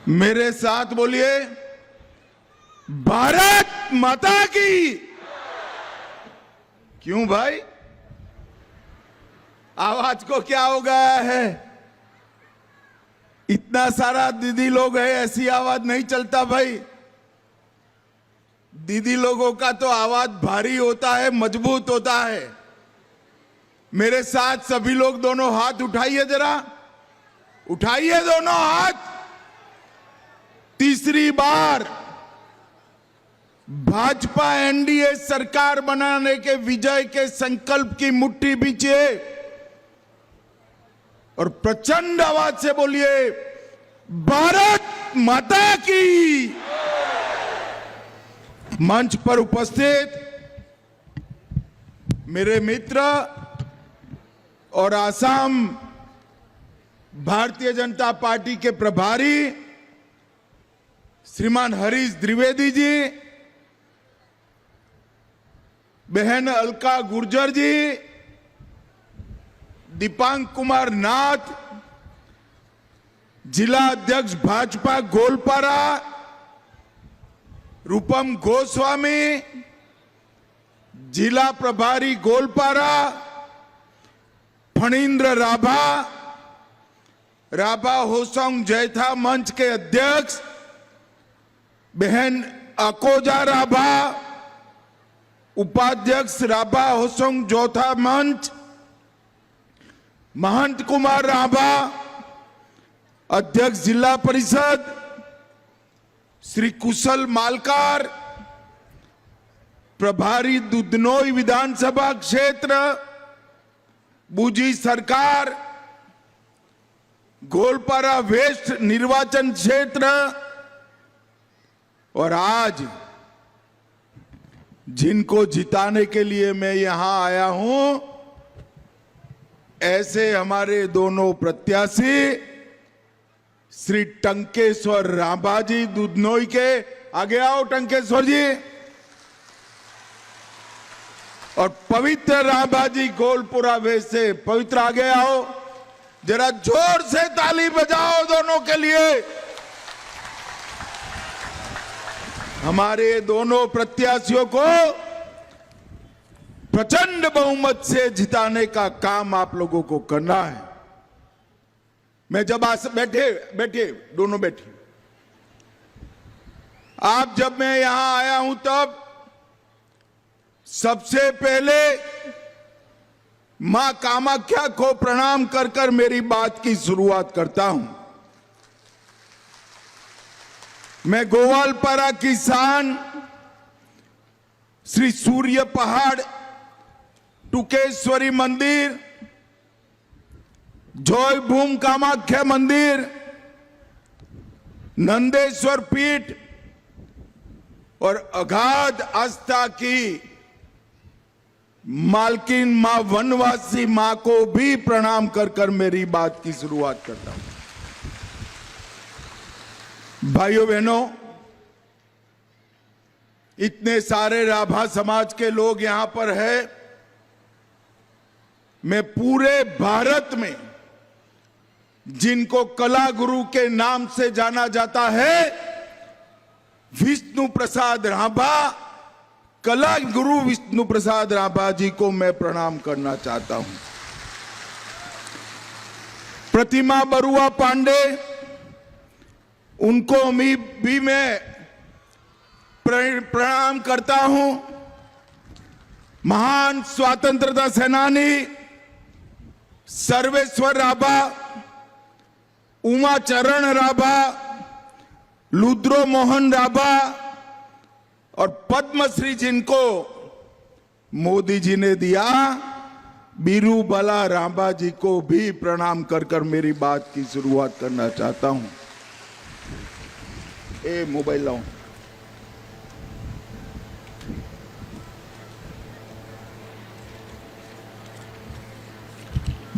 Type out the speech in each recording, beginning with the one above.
मेरे साथ बोलिए, भारत माता की। क्यों भाई, आवाज को क्या हो गया है? इतना सारा दीदी लोग है, ऐसी आवाज नहीं चलता भाई। दीदी लोगों का तो आवाज भारी होता है, मजबूत होता है। मेरे साथ सभी लोग दोनों हाथ उठाइए, जरा उठाइए दोनों हाथ। तीसरी बार भाजपा एनडीए सरकार बनाने के विजय के संकल्प की मुट्ठी बीचिए और प्रचंड आवाज से बोलिए, भारत माता की। मंच पर उपस्थित मेरे मित्र और आसाम भारतीय जनता पार्टी के प्रभारी श्रीमान हरीश द्विवेदी जी, बहन अलका गुर्जर जी, दीपांक कुमार नाथ, जिला अध्यक्ष भाजपा गोलपारा रूपम गोस्वामी, जिला प्रभारी गोलपारा फणींद्र राभा, राभा होसंग जैथा मंच के अध्यक्ष बहन अकोजा राभा, उपाध्यक्ष राभा होसंग जोथा मंच, महंत कुमार राभा, अध्यक्ष जिला परिषद श्री कुशल मालकार, प्रभारी दुधनोई विधानसभा क्षेत्र बूजी सरकार, गोलपारा वेस्ट निर्वाचन क्षेत्र, और आज जिनको जिताने के लिए मैं यहां आया हूं, ऐसे हमारे दोनों प्रत्याशी श्री टंकेश्वर राभा जी दुधनोई के, आगे आओ टंकेश्वर जी, और पवित्र राभा जी गोलपुरा वेस्ट से, पवित्र आगे आओ, जरा जोर से ताली बजाओ दोनों के लिए। हमारे दोनों प्रत्याशियों को प्रचंड बहुमत से जिताने का काम आप लोगों को करना है। मैं जब बैठे दोनों बैठे, आप जब मैं यहां आया हूं तब सबसे पहले मां कामाख्या को प्रणाम कर कर मेरी बात की शुरुआत करता हूं। मैं गोवालपारा किसान श्री सूर्य पहाड़ टुकेश्वरी मंदिर, जय भूम कामाख्या मंदिर, नंदेश्वर पीठ और अगाध आस्था की मालकिन मां वनवासी मां को भी प्रणाम कर कर मेरी बात की शुरुआत करता हूं। भाइयों बहनों, इतने सारे राभा समाज के लोग यहां पर है। मैं पूरे भारत में जिनको कला गुरु के नाम से जाना जाता है, विष्णु प्रसाद राभा, कला गुरु विष्णु प्रसाद राभा जी को मैं प्रणाम करना चाहता हूं। प्रतिमा बरुआ पांडे, उनको भी मैं प्रणाम करता हूं। महान स्वतंत्रता सेनानी सर्वेश्वर राभा, उमा चरण राभा, लुद्रो मोहन राभा और पद्मश्री जिनको मोदी जी ने दिया, बीरू बाला राभा जी को भी प्रणाम कर कर मेरी बात की शुरुआत करना चाहता हूं। ए मोबाइल लाओ।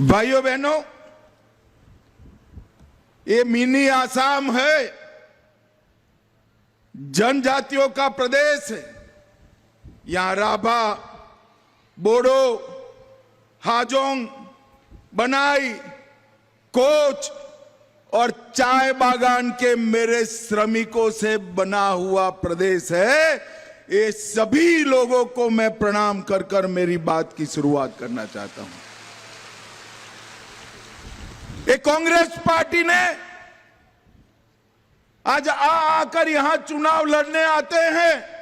भाइयों बहनों, ये मिनी आसाम है, जनजातियों का प्रदेश है। यहां राभा, बोडो, हाजोंग, बनाई, कोच, और चाय बागान के मेरे श्रमिकों से बना हुआ प्रदेश है। ये सभी लोगों को मैं प्रणाम कर कर मेरी बात की शुरुआत करना चाहता हूं। ये कांग्रेस पार्टी ने आज आकर यहां चुनाव लड़ने आते हैं,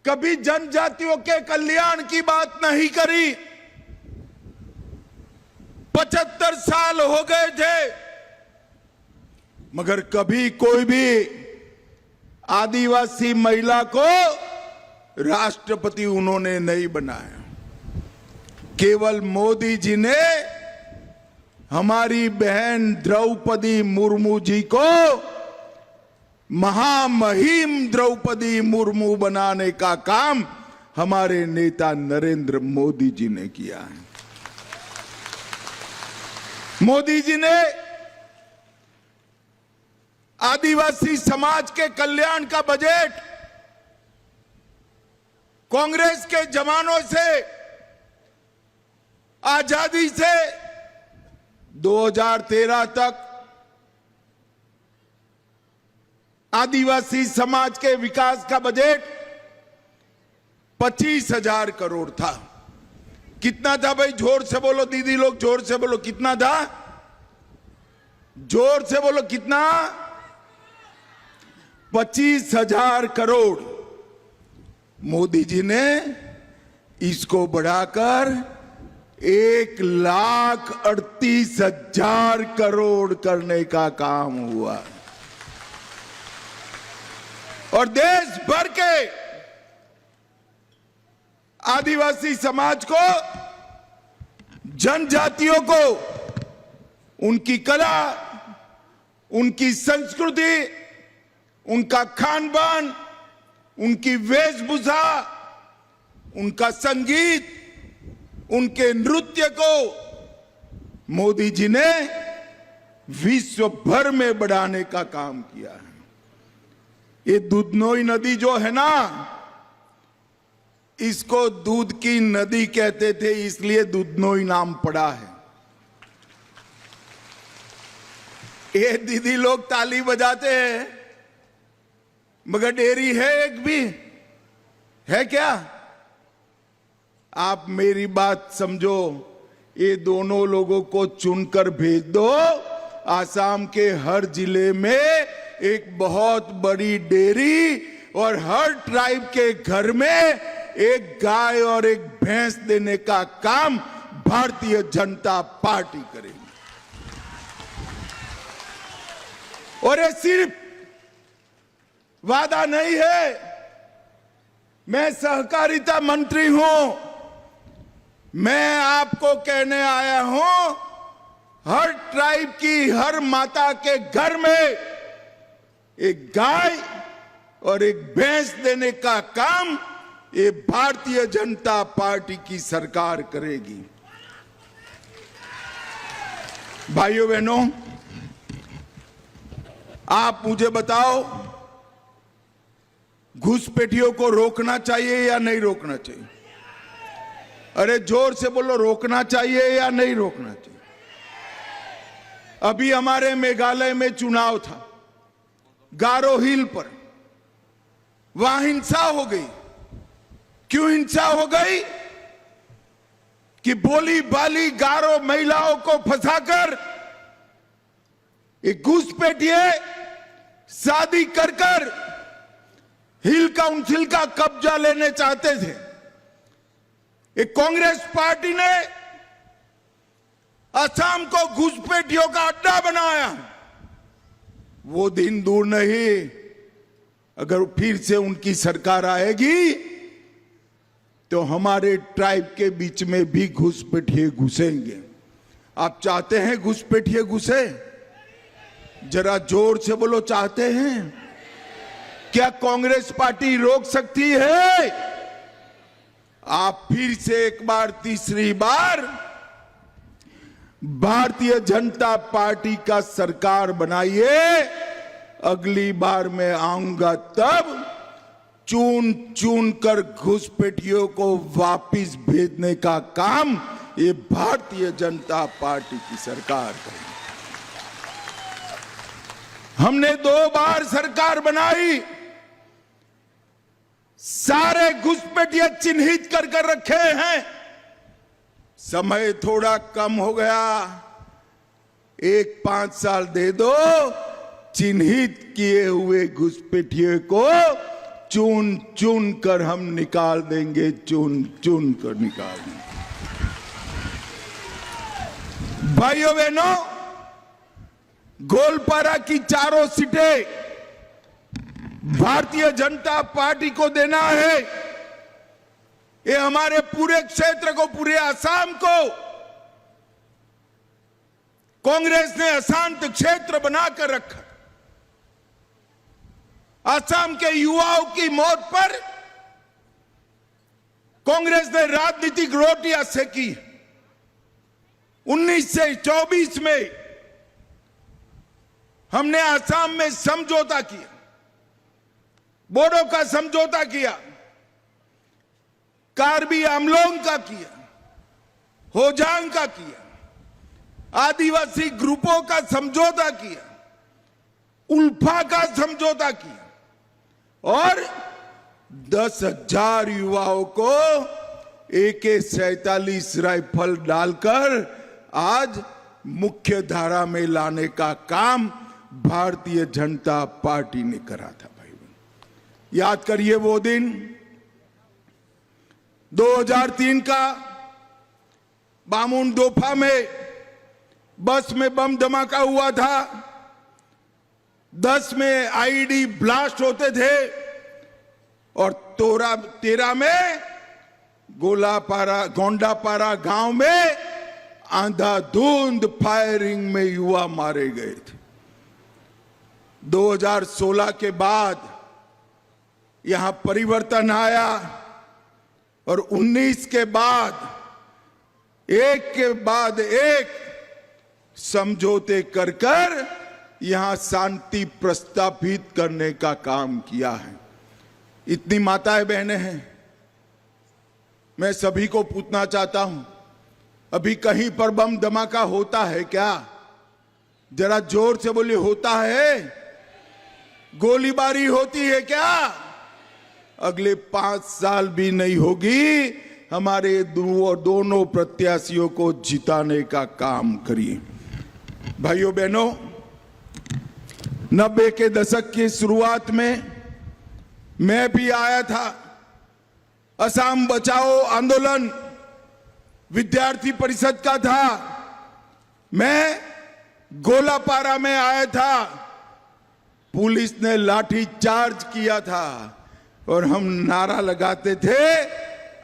कभी जनजातियों के कल्याण की बात नहीं करी। 75 साल हो गए थे, मगर कभी कोई भी आदिवासी महिला को राष्ट्रपति उन्होंने नहीं बनाया। केवल मोदी जी ने हमारी बहन द्रौपदी मुर्मू जी को महामहिम द्रौपदी मुर्मू बनाने का काम हमारे नेता नरेंद्र मोदी जी ने किया है। मोदी जी ने आदिवासी समाज के कल्याण का बजट कांग्रेस के जमानों से, आजादी से 2013 तक आदिवासी समाज के विकास का बजट 25,000 करोड़ था। कितना था भाई? जोर से बोलो दीदी लोग, जोर से बोलो, कितना था? जोर से बोलो, कितना? 25,000 करोड़। मोदी जी ने इसको बढ़ाकर 1,38,000 करोड़ करने का काम हुआ। और देश भर के आदिवासी समाज को, जनजातियों को उनकी कला, उनकी संस्कृति, उनका खान पान, उनकी वेशभूषा, उनका संगीत, उनके नृत्य को मोदी जी ने विश्व भर में बढ़ाने का काम किया है। ये दुधनोई नदी जो है ना, इसको दूध की नदी कहते थे, इसलिए दुधनोई नाम पड़ा है। ये दीदी लोग ताली बजाते हैं, मगर डेयरी है एक भी है क्या? आप मेरी बात समझो, ये दोनों लोगों को चुनकर भेज दो। आसाम के हर जिले में एक बहुत बड़ी डेयरी और हर ट्राइब के घर में एक गाय और एक भैंस देने का काम भारतीय जनता पार्टी करेगी। और ये सिर्फ वादा नहीं है। मैं सहकारिता मंत्री हूं, मैं आपको कहने आया हूं, हर ट्राइब की हर माता के घर में एक गाय और एक भैंस देने का काम ये भारतीय जनता पार्टी की सरकार करेगी। भाइयों बहनों, आप मुझे बताओ, घुसपैठियों को रोकना चाहिए या नहीं रोकना चाहिए? अरे जोर से बोलो, रोकना चाहिए या नहीं रोकना चाहिए? अभी हमारे मेघालय में चुनाव था, गारो हिल पर, वहां हिंसा हो गई। क्यों हिंसा हो गई? कि बोली बाली गारो महिलाओं को फंसाकर एक घुसपैठिए शादी कर कर हिल काउंसिल का कब्जा लेने चाहते थे। एक कांग्रेस पार्टी ने असम को घुसपैठियों का अड्डा बनाया। वो दिन दूर नहीं, अगर फिर से उनकी सरकार आएगी तो हमारे ट्राइब के बीच में भी घुसपैठिए घुसेंगे। आप चाहते हैं घुसपैठिए घुसे? जरा जोर से बोलो, चाहते हैं? क्या कांग्रेस पार्टी रोक सकती है? आप फिर से एक बार, तीसरी बार भारतीय जनता पार्टी का सरकार बनाइए। अगली बार मैं आऊंगा तब चुन चुन कर घुसपैठियों को वापिस भेजने का काम ये भारतीय जनता पार्टी की सरकार करेगी। हमने 2 बार सरकार बनाई, सारे घुसपैठिए चिन्हित कर रखे हैं। समय थोड़ा कम हो गया, 1-5 साल दे दो, चिन्हित किए हुए घुसपैठिए को चुन चुन कर हम निकाल देंगे, चुन चुन कर निकाल देंगे। भाइयों बहनों, गोलपारा की 4 सीटें भारतीय जनता पार्टी को देना है। ये हमारे पूरे क्षेत्र को, पूरे असम को कांग्रेस ने अशांत क्षेत्र बनाकर रखा। असम के युवाओं की मौत पर कांग्रेस ने राजनीतिक रोटियां सेकी। 19 से 24 में हमने असम में समझौता किया, बोडो का समझौता किया, कार्बी आंगलोंग का किया, होजांग का किया, आदिवासी ग्रुपों का समझौता किया, उल्फा का समझौता किया और 10,000 युवाओं को AK-47 राइफल डालकर आज मुख्य धारा में लाने का काम भारतीय जनता पार्टी ने करा था। भाई याद करिए वो दिन 2003 का बामुनदोफा में बस में बम धमाका हुआ था, 10 में IED ब्लास्ट होते थे और 13 में गोंडापारा गांव में अंधाधुंध फायरिंग में युवा मारे गए थे। 2016 के बाद यहां परिवर्तन आया और 19 के बाद एक के बाद एक समझौते कर यहां शांति प्रस्तापित करने का काम किया है। इतनी माताएं बहनें हैं, मैं सभी को पूछना चाहता हूं, अभी कहीं पर बम धमाका होता है क्या? जरा जोर से बोलिए, होता है? गोलीबारी होती है क्या? अगले 5 साल भी नहीं होगी। हमारे दोनों प्रत्याशियों को जिताने का काम करिए। भाइयों बहनों, 90 के दशक की शुरुआत में मैं भी आया था। असम बचाओ आंदोलन विद्यार्थी परिषद का था। मैं गोलापारा में आया था, पुलिस ने लाठी चार्ज किया था और हम नारा लगाते थे,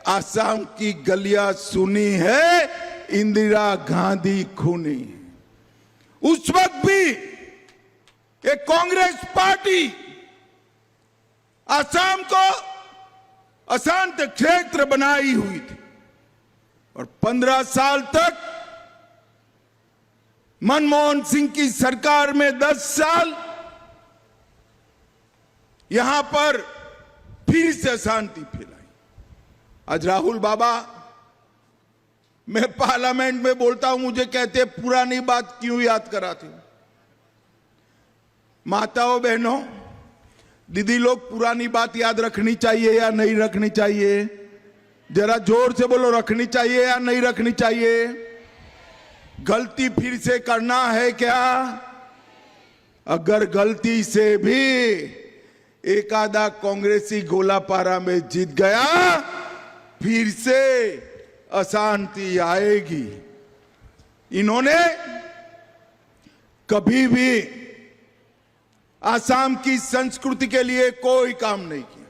असम की गलियां सुनी है, इंदिरा गांधी खूनी। उस वक्त भी एक कांग्रेस पार्टी असम को अशांत क्षेत्र बनाई हुई थी और 15 साल तक मनमोहन सिंह की सरकार में 10 साल यहां पर फिर से शांति फैलाई। आज राहुल बाबा, मैं पार्लियामेंट में बोलता हूं, मुझे कहते पुरानी बात क्यों याद कराते हो? माताओं बहनों, दीदी लोग, पुरानी बात याद रखनी चाहिए या नहीं रखनी चाहिए? जरा जोर से बोलो, रखनी चाहिए या नहीं रखनी चाहिए? गलती फिर से करना है क्या? अगर गलती से भी एक आधा कांग्रेसी गोलापारा में जीत गया, फिर से अशांति आएगी। इन्होंने कभी भी असम की संस्कृति के लिए कोई काम नहीं किया।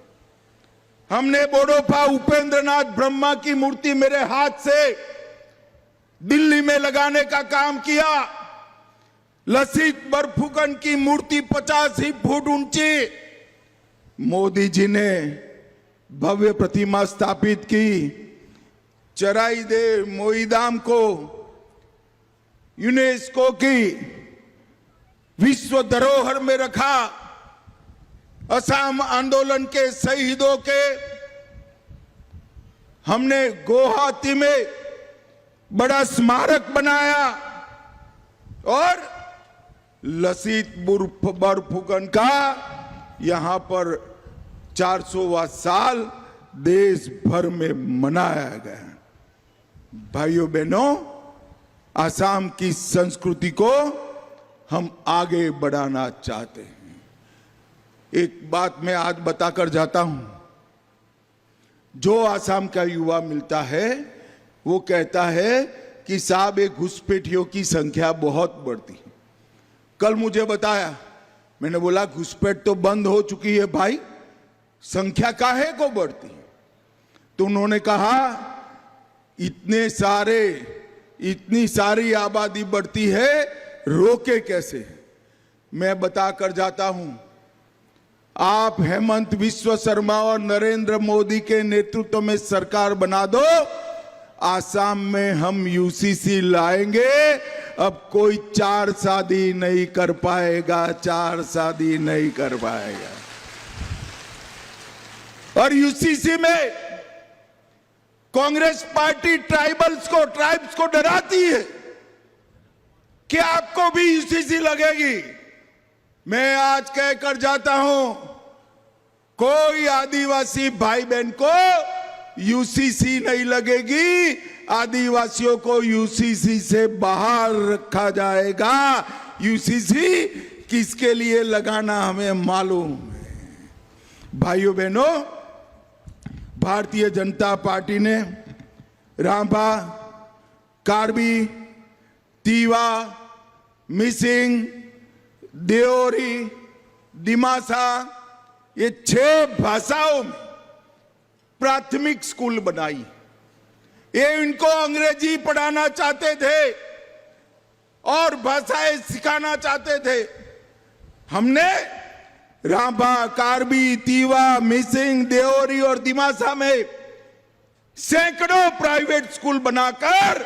हमने बोडोफा उपेंद्र नाथ ब्रह्मा की मूर्ति मेरे हाथ से दिल्ली में लगाने का काम किया। लसित बरफुकन की मूर्ति 50 ही फुट ऊंची मोदी जी ने भव्य प्रतिमा स्थापित की। चराइदे मोईदाम को यूनेस्को की विश्व धरोहर में रखा। असम आंदोलन के शहीदों के हमने गुवाहाटी में बड़ा स्मारक बनाया और लसित बरफुकन का यहां पर 400वां साल देश भर में मनाया गया। भाइयों बहनों, आसाम की संस्कृति को हम आगे बढ़ाना चाहते हैं। एक बात मैं आज बताकर जाता हूं। जो आसाम का युवा मिलता है वो कहता है कि साहब ये घुसपैठियों की संख्या बहुत बढ़ती है। कल मुझे बताया, मैंने बोला घुसपैठ तो बंद हो चुकी है भाई, संख्या काहे को बढ़ती है? तो उन्होंने कहा इतनी सारी आबादी बढ़ती है, रोके कैसे? मैं बताकर जाता हूं। आप हेमंत बिस्वा शर्मा और नरेंद्र मोदी के नेतृत्व में सरकार बना दो, आसाम में हम यूसीसी लाएंगे। अब कोई 4 शादी नहीं कर पाएगा, 4 शादी नहीं कर पाएगा। और यूसीसी में कांग्रेस पार्टी ट्राइब्स को डराती है कि आपको भी यूसीसी लगेगी। मैं आज कहकर जाता हूं, कोई आदिवासी भाई बहन को यूसीसी नहीं लगेगी। आदिवासियों को यूसीसी से बाहर रखा जाएगा। यूसीसी किसके लिए लगाना हमें मालूम है। भाइयों बहनों, भारतीय जनता पार्टी ने रांभा, कार्बी, तीवा, मिसिंग, देओरी, दिमासा, ये 6 भाषाओं में प्राथमिक स्कूल बनाई। ये इनको अंग्रेजी पढ़ाना चाहते थे और भाषाएं सिखाना चाहते थे। हमने रांभा, कार्बी, तीवा, मिसिंग, देओरी और दिमासा में सैकड़ों प्राइवेट स्कूल बनाकर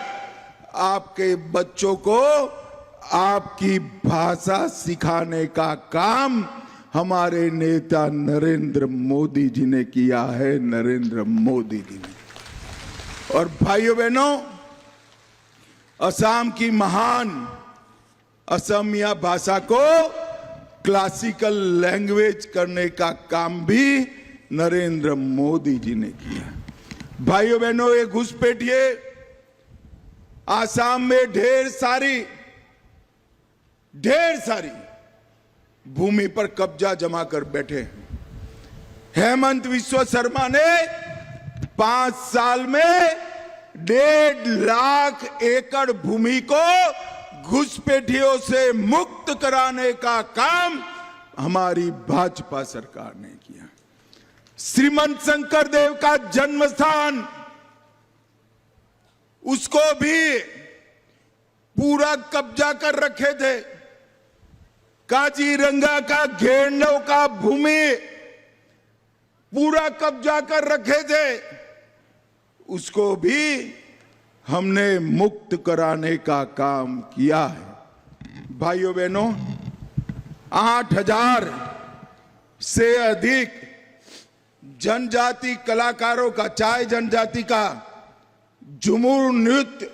आपके बच्चों को आपकी भाषा सिखाने का काम हमारे नेता नरेंद्र मोदी जी ने किया है। नरेंद्र मोदी जी ने। और भाइयों बहनों, असम की महान असमिया भाषा को क्लासिकल लैंग्वेज करने का काम भी नरेंद्र मोदी जी ने किया। भाइयों बहनों, ये घुसपैठिए आसाम में ढेर सारी भूमि पर कब्जा जमा कर बैठे। हेमंत बिस्वा शर्मा ने 5 साल में 1.5 लाख एकड़ भूमि को घुसपैठियों से मुक्त कराने का काम हमारी भाजपा सरकार ने किया। श्रीमंत शंकर देव का जन्म स्थान, उसको भी पूरा कब्जा कर रखे थे। काजीरंगा का घेरनों का भूमि पूरा कब्जा कर रखे थे, उसको भी हमने मुक्त कराने का काम किया है। भाइयों बहनों, 8,000 से अधिक जनजाति कलाकारों का, चाय जनजाति का झूमर नृत्य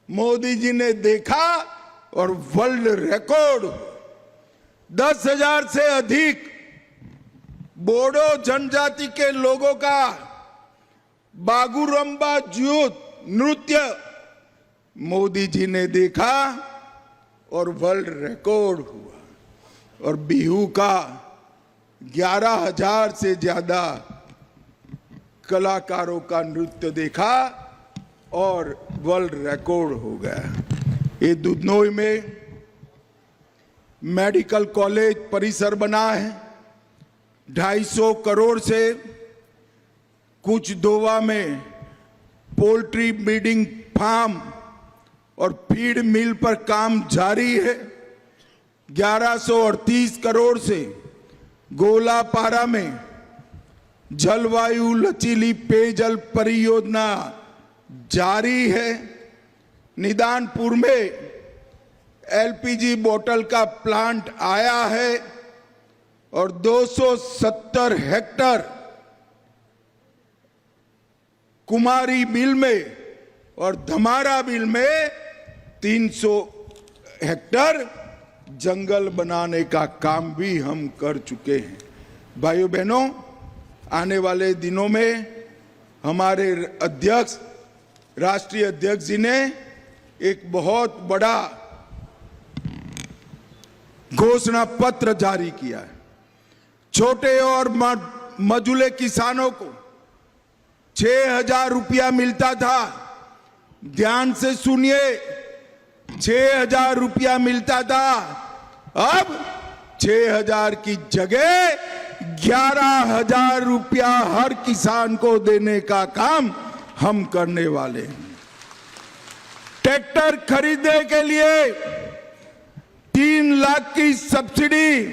मोदी जी ने देखा और वर्ल्ड रिकॉर्ड। 10,000 से अधिक बोडो जनजाति के लोगों का बागुरम्बा जूत नृत्य मोदी जी ने देखा और वर्ल्ड रिकॉर्ड हुआ। और बिहू का 11,000 से ज्यादा कलाकारों का नृत्य देखा और वर्ल्ड रिकॉर्ड हो गया। ये दुधनोई में मेडिकल कॉलेज परिसर बना है 250 करोड़ से। कुछ दोवा में पोल्ट्री ब्रीडिंग फार्म और फीड मिल पर काम जारी है। 1138 करोड़ से गोलापारा में जलवायु लचीली पेयजल परियोजना जारी है। निदानपुर में एलपीजी बोतल का प्लांट आया है और 270 हेक्टर कुमारी बिल में और धमारा बिल में 300 हेक्टर जंगल बनाने का काम भी हम कर चुके हैं। भाइयों बहनों, आने वाले दिनों में हमारे अध्यक्ष, राष्ट्रीय अध्यक्ष जी ने एक बहुत बड़ा घोषणा पत्र जारी किया है। छोटे और मझोले किसानों को 6,000 रुपया मिलता था। ध्यान से सुनिए, 6,000 रुपया मिलता था। अब 6,000 की जगह 11,000 रुपया हर किसान को देने का काम हम करने वाले हैं। ट्रैक्टर खरीदने के लिए 3 लाख की सब्सिडी,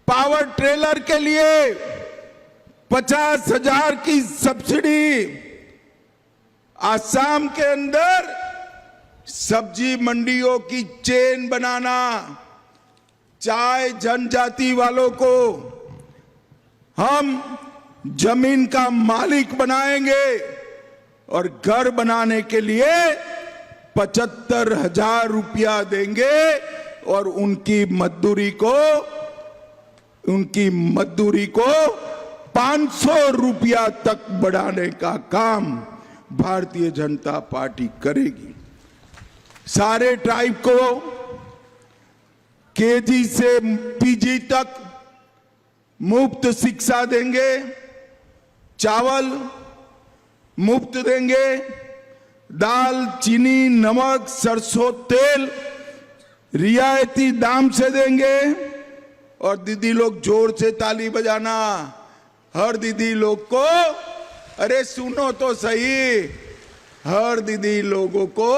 पावर ट्रेलर के लिए 50,000 की सब्सिडी। आसाम के अंदर सब्जी मंडियों की चेन बनाना, चाय जनजाति वालों को हम जमीन का मालिक बनाएंगे और घर बनाने के लिए 75,000 रुपया देंगे और उनकी मजदूरी को 500 रुपया तक बढ़ाने का काम भारतीय जनता पार्टी करेगी। सारे ट्राइब को केजी से पीजी तक मुफ्त शिक्षा देंगे, चावल मुफ्त देंगे, दाल, चीनी, नमक, सरसों तेल रियायती दाम से देंगे। और दीदी लोग जोर से ताली बजाना, हर दीदी लोग को, अरे सुनो तो सही, हर दीदी लोगों को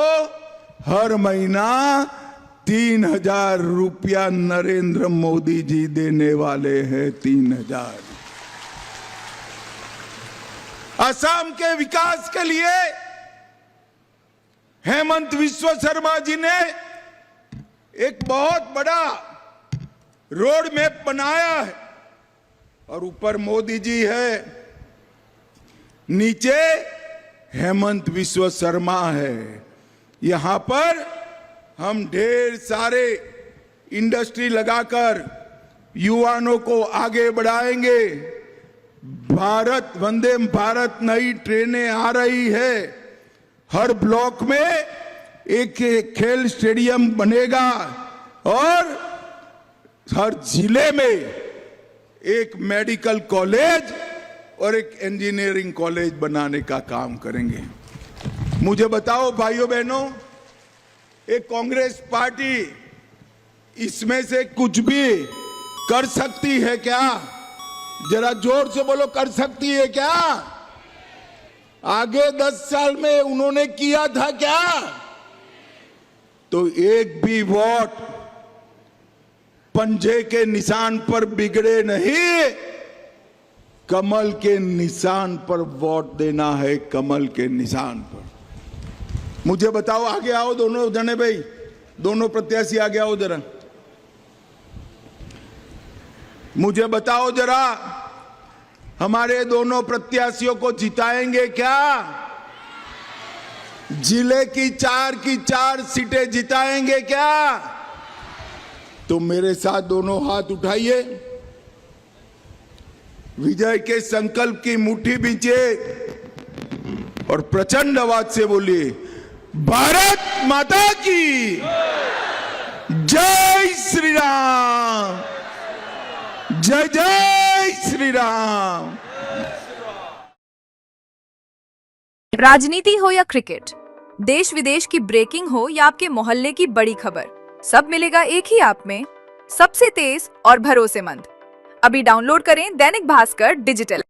हर महीना 3,000 रुपया नरेंद्र मोदी जी देने वाले हैं। 3,000। असम के विकास के लिए हेमंत विश्व शर्मा जी ने एक बहुत बड़ा रोड मैप बनाया है और ऊपर मोदी जी है, नीचे हेमंत विश्व शर्मा है। यहां पर हम ढेर सारे इंडस्ट्री लगाकर युवाओं को आगे बढ़ाएंगे। वंदे भारत नई ट्रेनें आ रही है। हर ब्लॉक में एक खेल स्टेडियम बनेगा और हर जिले में एक मेडिकल कॉलेज और एक इंजीनियरिंग कॉलेज बनाने का काम करेंगे। मुझे बताओ भाइयों बहनों, एक कांग्रेस पार्टी इसमें से कुछ भी कर सकती है क्या? जरा जोर से बोलो, कर सकती है क्या? आगे 10 साल में उन्होंने किया था क्या? तो एक भी वोट पंजे के निशान पर बिगड़े नहीं, कमल के निशान पर वोट देना है, कमल के निशान पर। मुझे बताओ, आगे आओ दोनों जने भाई, दोनों प्रत्याशी आगे आओ जरा। मुझे बताओ जरा, हमारे दोनों प्रत्याशियों को जिताएंगे क्या? जिले की 4 सीटें जिताएंगे क्या? तो मेरे साथ दोनों हाथ उठाइए, विजय के संकल्प की मुट्ठी बींचिए और प्रचंड आवाज से बोलिए, भारत माता की जय श्री राम, जय जय श्री राम। राजनीति हो या क्रिकेट, देश विदेश की ब्रेकिंग हो या आपके मोहल्ले की बड़ी खबर, सब मिलेगा एक ही ऐप में, सबसे तेज और भरोसेमंद। अभी डाउनलोड करें दैनिक भास्कर डिजिटल।